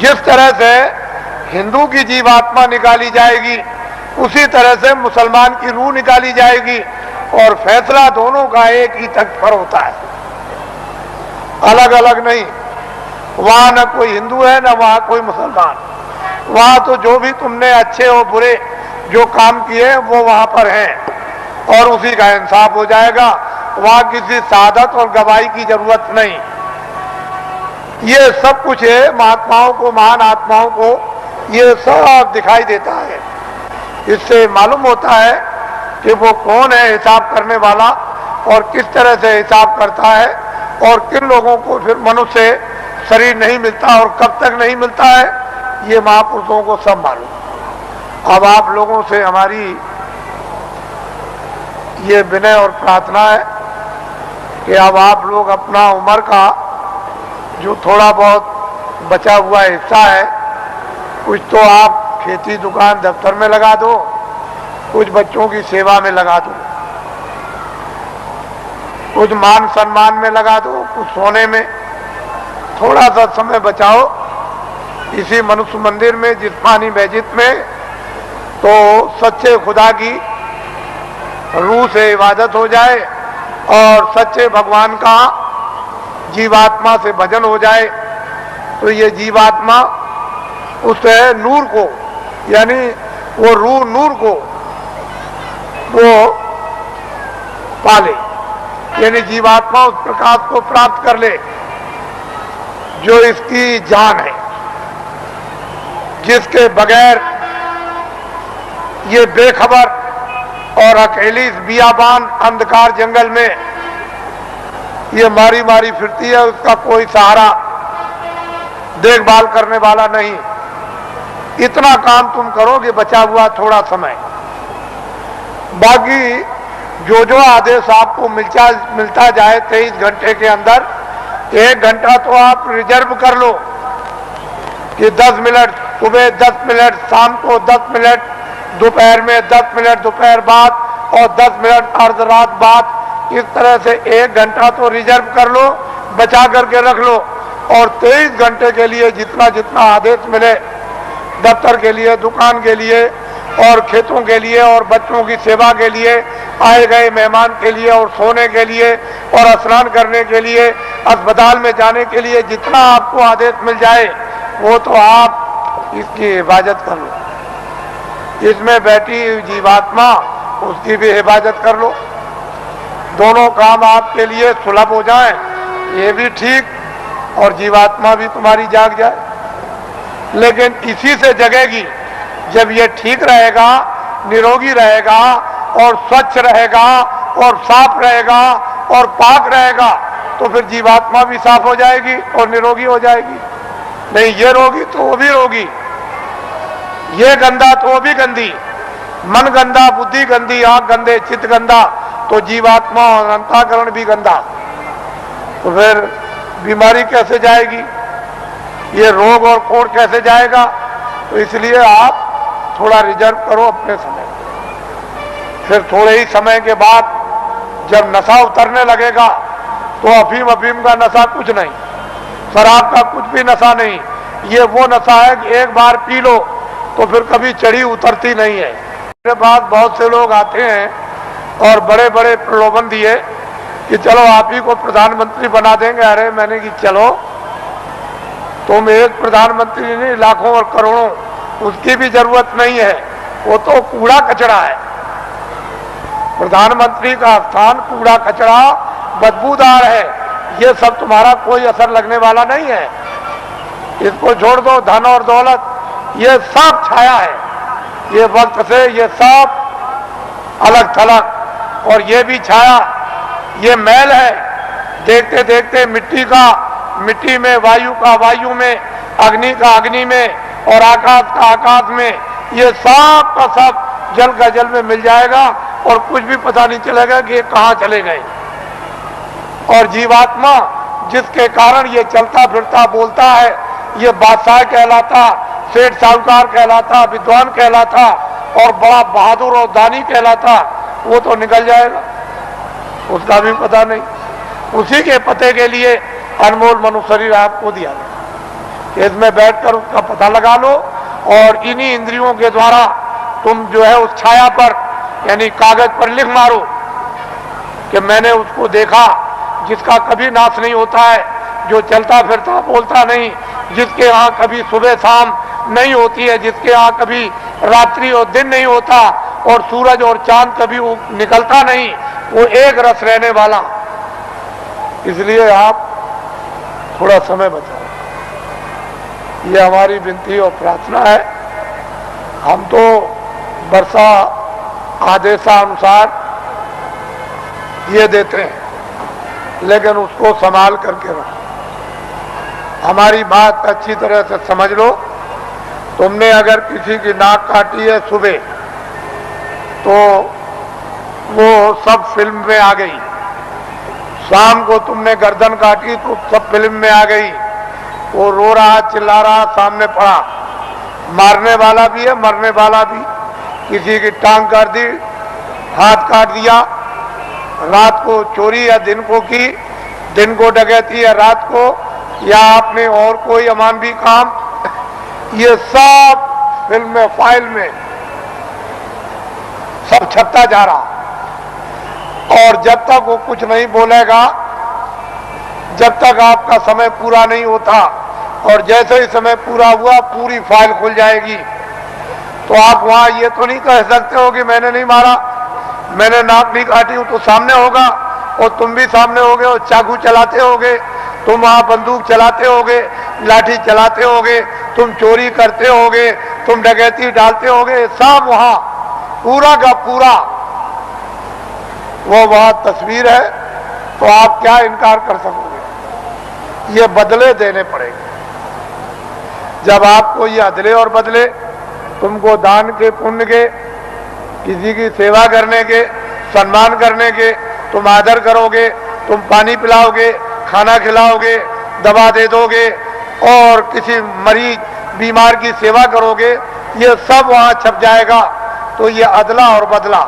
जिस तरह से हिंदू की जीवात्मा निकाली जाएगी उसी तरह से मुसलमान की रूह निकाली जाएगी और फैसला दोनों का एक ही तख्त पर होता है, अलग अलग नहीं। वहां न कोई हिंदू है न वहां कोई मुसलमान। वहां तो जो भी तुमने अच्छे और बुरे जो काम किए वो वहां पर हैं और उसी का इंसाफ हो जाएगा। वहां किसी शहादत और गवाही की जरूरत नहीं। ये सब कुछ है महात्माओं को, महान आत्माओं को ये सब दिखाई देता है। इससे मालूम होता है कि वो कौन है हिसाब करने वाला और किस तरह से हिसाब करता है और किन लोगों को फिर मनुष्य शरीर नहीं मिलता और कब तक नहीं मिलता है, ये महापुरुषों को सब मालूम। अब आप लोगों से हमारी ये विनय और प्रार्थना है कि अब आप लोग अपना उम्र का जो थोड़ा बहुत बचा हुआ हिस्सा है कुछ तो आप खेती दुकान दफ्तर में लगा दो, कुछ बच्चों की सेवा में लगा दो, कुछ मान सम्मान में लगा दो, कुछ सोने में। थोड़ा सा समय बचाओ इसी मनुष्य मंदिर में जिस्मानी मस्जिद में, तो सच्चे खुदा की रूह से इबादत हो जाए और सच्चे भगवान का जीवात्मा से भजन हो जाए। तो ये जीवात्मा उस नूर को, यानी वो रूह नूर को वो पाले, यानी जीवात्मा उस प्रकाश को प्राप्त कर ले जो इसकी जान है, जिसके बगैर ये बेखबर और अकेली इस बियाबान अंधकार जंगल में ये मारी मारी फिरती है, उसका कोई सहारा देखभाल करने वाला नहीं। इतना काम तुम करोगे बचा हुआ थोड़ा समय, बाकी जो जो आदेश आपको मिलता जाए 23 घंटे के अंदर 1 घंटा तो आप रिजर्व कर लो कि 10 मिनट सुबह, 10 मिनट शाम को, 10 मिनट दोपहर में, 10 मिनट दोपहर बाद और 10 मिनट अर्ध रात बाद। इस तरह से 1 घंटा तो रिजर्व कर लो, बचा करके रख लो और 23 घंटे के लिए जितना जितना आदेश मिले दफ्तर के लिए, दुकान के लिए और खेतों के लिए और बच्चों की सेवा के लिए, आए गए मेहमान के लिए और सोने के लिए और स्नान करने के लिए, अस्पताल में जाने के लिए, जितना आपको आदेश मिल जाए वो तो आप इसकी हिफाजत कर लो। इसमें बैठी जीवात्मा उसकी भी हिफाजत कर लो। दोनों काम आपके लिए सुलभ हो जाएं, ये भी ठीक और जीवात्मा भी तुम्हारी जाग जाए। लेकिन इसी से जगेगी जब ये ठीक रहेगा, निरोगी रहेगा और स्वच्छ रहेगा और साफ रहेगा और पाक रहेगा, तो फिर जीवात्मा भी साफ हो जाएगी और निरोगी हो जाएगी। नहीं ये रोगी तो वो भी रोगी, ये गंदा तो वो भी गंदी, मन गंदा, बुद्धि गंदी, आंख गंदे, चित्त गंदा, तो जीवात्मा और अंतःकरण भी गंदा। तो फिर बीमारी कैसे जाएगी, ये रोग और कोड़ कैसे जाएगा। तो इसलिए आप थोड़ा रिजर्व करो अपने समय। फिर थोड़े ही समय के बाद जब नशा उतरने लगेगा तो अफीम का नशा कुछ नहीं, शराब का कुछ भी नशा नहीं। ये वो नशा है कि एक बार पी लो तो फिर कभी चढ़ी उतरती नहीं है। मेरे पास बहुत से लोग आते हैं और बड़े बड़े प्रलोभन दिए कि चलो आप ही को प्रधानमंत्री बना देंगे। अरे मैंने कि चलो, तुम एक प्रधानमंत्री नहीं, लाखों और करोड़ों, उसकी भी जरूरत नहीं है। वो तो कूड़ा कचरा है। प्रधानमंत्री का स्थान कूड़ा कचरा बदबूदार है, ये सब तुम्हारा कोई असर लगने वाला नहीं है। इसको छोड़ दो। धन और दौलत ये सब छाया है, ये वक्त से ये सब अलग थलग, और ये भी छाया, ये मैल है। देखते देखते मिट्टी का मिट्टी में, वायु का वायु में, अग्नि का अग्नि में और आकाश का आकाश में, ये सब का सब जल का जल में मिल जाएगा और कुछ भी पता नहीं चलेगा कि ये कहाँ चले गए। और जीवात्मा जिसके कारण ये चलता फिरता बोलता है, ये बादशाह कहलाता, सेठ साहूकार कहलाता, विद्वान कहलाता और बड़ा बहादुर और दानी कहलाता, वो तो निकल जाएगा, उसका भी पता नहीं। उसी के पते के लिए अनमोल मनुष्य शरीर आपको दिया गया। इसमें बैठकर उसका पता लगा लो और इन्हीं इंद्रियों के द्वारा तुम जो है उस छाया पर यानी कागज पर लिख मारो कि मैंने उसको देखा जिसका कभी नाश नहीं होता है, जो चलता फिरता बोलता नहीं, जिसके यहाँ कभी सुबह शाम नहीं होती है, जिसके यहाँ कभी रात्रि और दिन नहीं होता और सूरज और चांद कभी निकलता नहीं, वो एक रस रहने वाला। इसलिए आप थोड़ा समय बचाओ, ये हमारी विनती और प्रार्थना है। हम तो वर्षा आदेशानुसार ये देते हैं, लेकिन उसको संभाल करके रखो। हमारी बात अच्छी तरह से समझ लो। तुमने अगर किसी की नाक काटी है सुबह, तो वो सब फिल्म में आ गई। शाम को तुमने गर्दन काटी तो सब फिल्म में आ गई। वो रो रहा चिल्ला रहा सामने पड़ा, मारने वाला भी है मरने वाला भी। किसी की टांग काट दी, हाथ काट दिया, रात को चोरी या दिन को की, दिन को डकैती या रात को, या आपने और कोई अमानवी काम, ये सब फिल्म में फाइल में सब छपता जा रहा। और जब तक वो कुछ नहीं बोलेगा, जब तक आपका समय पूरा नहीं होता, और जैसे ही समय पूरा हुआ पूरी फाइल खुल जाएगी। तो आप वहां ये तो नहीं कह सकते हो कि मैंने नहीं मारा, मैंने नाक नहीं काटी हूं, तो सामने होगा और तुम भी सामने होगे और चाकू चलाते होगे, तुम वहां बंदूक चलाते होगे, लाठी चलाते होगे, तुम चोरी करते होगे, तुम डकैती डालते होगे, सब वहां पूरा का पूरा वो वहां तस्वीर है। तो आप क्या इनकार कर सकोगे? ये बदले देने पड़ेंगे। जब आपको ये अदले और बदले, तुमको दान के पुण्य के, किसी की सेवा करने के, सम्मान करने के, तुम आदर करोगे, तुम पानी पिलाओगे, खाना खिलाओगे, दवा दे दोगे और किसी मरीज बीमार की सेवा करोगे, ये सब वहां छप जाएगा। तो ये अदला और बदला।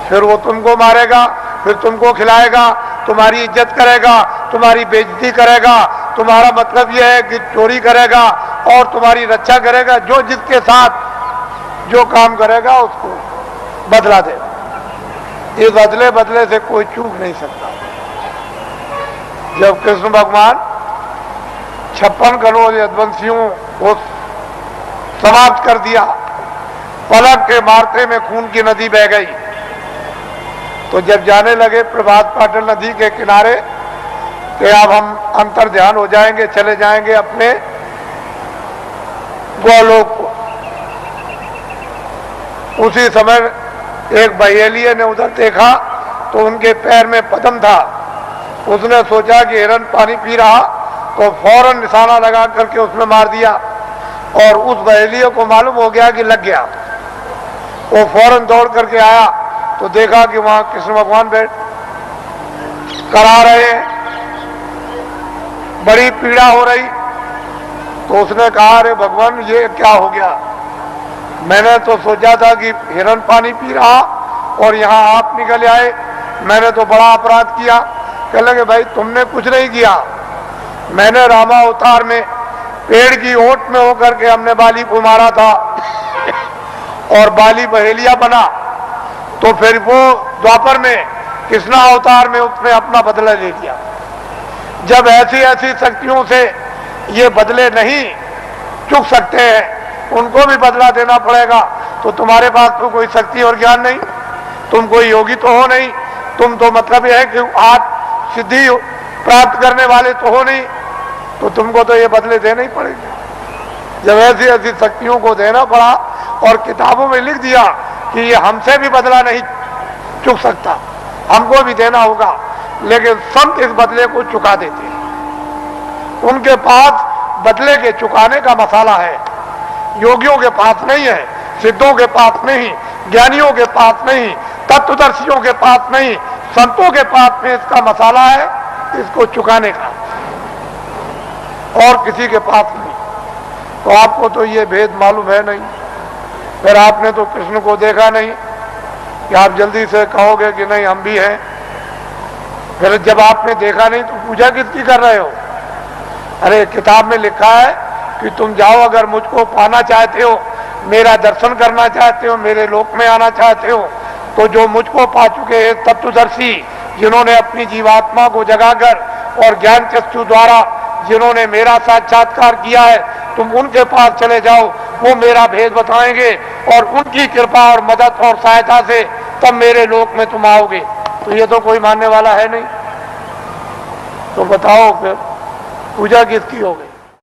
फिर वो तुमको मारेगा, फिर तुमको खिलाएगा, तुम्हारी इज्जत करेगा, तुम्हारी बेइज्जती करेगा, तुम्हारा मतलब यह है कि चोरी करेगा और तुम्हारी रक्षा करेगा। जो जिसके साथ जो काम करेगा उसको बदला देगा। इस अदले बदले से कोई चूक नहीं सकता। जब कृष्ण भगवान 56 करोड़ यदुवंशियों को समाप्त कर दिया, पलक के मारते में खून की नदी बह गई, तो जब जाने लगे प्रभात पाटल नदी के किनारे कि अब हम अंतर ध्यान हो जाएंगे, चले जाएंगे अपने गोलोक को, उसी समय एक बहेलिये ने उधर देखा तो उनके पैर में पद्म था। उसने सोचा कि हिरन पानी पी रहा, तो फौरन निशाना लगा करके उसने मार दिया और उस बहेलिये को मालूम हो गया कि लग गया। वो फौरन दौड़ करके आया तो देखा कि वहां कृष्ण भगवान बैठ करा रहे हैं, बड़ी पीड़ा हो रही। तो उसने कहा, अरे भगवान ये क्या हो गया? मैंने तो सोचा था कि हिरन पानी पी रहा और यहाँ आप निकल आए, मैंने तो बड़ा अपराध किया। कह लगे, भाई तुमने कुछ नहीं किया, मैंने रामा अवतार में पेड़ की ओट में होकर के हमने बाली को मारा था और बाली बहेलिया बना। तो फिर वो द्वापर में कृष्णा अवतार में उसने अपना बदला ले लिया। जब ऐसी ऐसी शक्तियों से ये बदले नहीं चुक सकते हैं, उनको भी बदला देना पड़ेगा। तो तुम्हारे पास तो कोई शक्ति और ज्ञान नहीं, तुम कोई योगी तो हो नहीं, तुम तो मतलब यह है कि आज सिद्धि प्राप्त करने वाले तो हो नहीं, तो तुमको तो ये बदले देने ही पड़ेंगे। जब ऐसी ऐसी शक्तियों को देना पड़ा और किताबों में लिख दिया कि ये हमसे भी बदला नहीं चुक सकता, हमको भी देना होगा, लेकिन संत इस बदले को चुका देते हैं। उनके पास बदले के चुकाने का मसाला है, योगियों के पास नहीं है, सिद्धों के पास नहीं, ज्ञानियों के पास नहीं, तत्वदर्शियों के पास नहीं, संतों के पास में इसका मसाला है, इसको चुकाने का, और किसी के पास नहीं। तो आपको तो ये भेद मालूम है नहीं, फिर आपने तो कृष्ण को देखा नहीं कि आप जल्दी से कहोगे कि नहीं हम भी हैं। फिर जब आपने देखा नहीं तो पूजा किसकी कर रहे हो? अरे किताब में लिखा है कि तुम जाओ, अगर मुझको पाना चाहते हो, मेरा दर्शन करना चाहते हो, मेरे लोक में आना चाहते हो, तो जो मुझको पा चुके हैं तत्वदर्शी, जिन्होंने अपनी जीवात्मा को जगाकर और ज्ञान चक्षु द्वारा जिन्होंने मेरा साक्षात्कार किया है, तुम उनके पास चले जाओ, वो मेरा भेद बताएंगे और उनकी कृपा और मदद और सहायता से तब मेरे लोक में तुम आओगे। तो ये तो कोई मानने वाला है नहीं, तो बताओ फिर पूजा किसकी हो गई?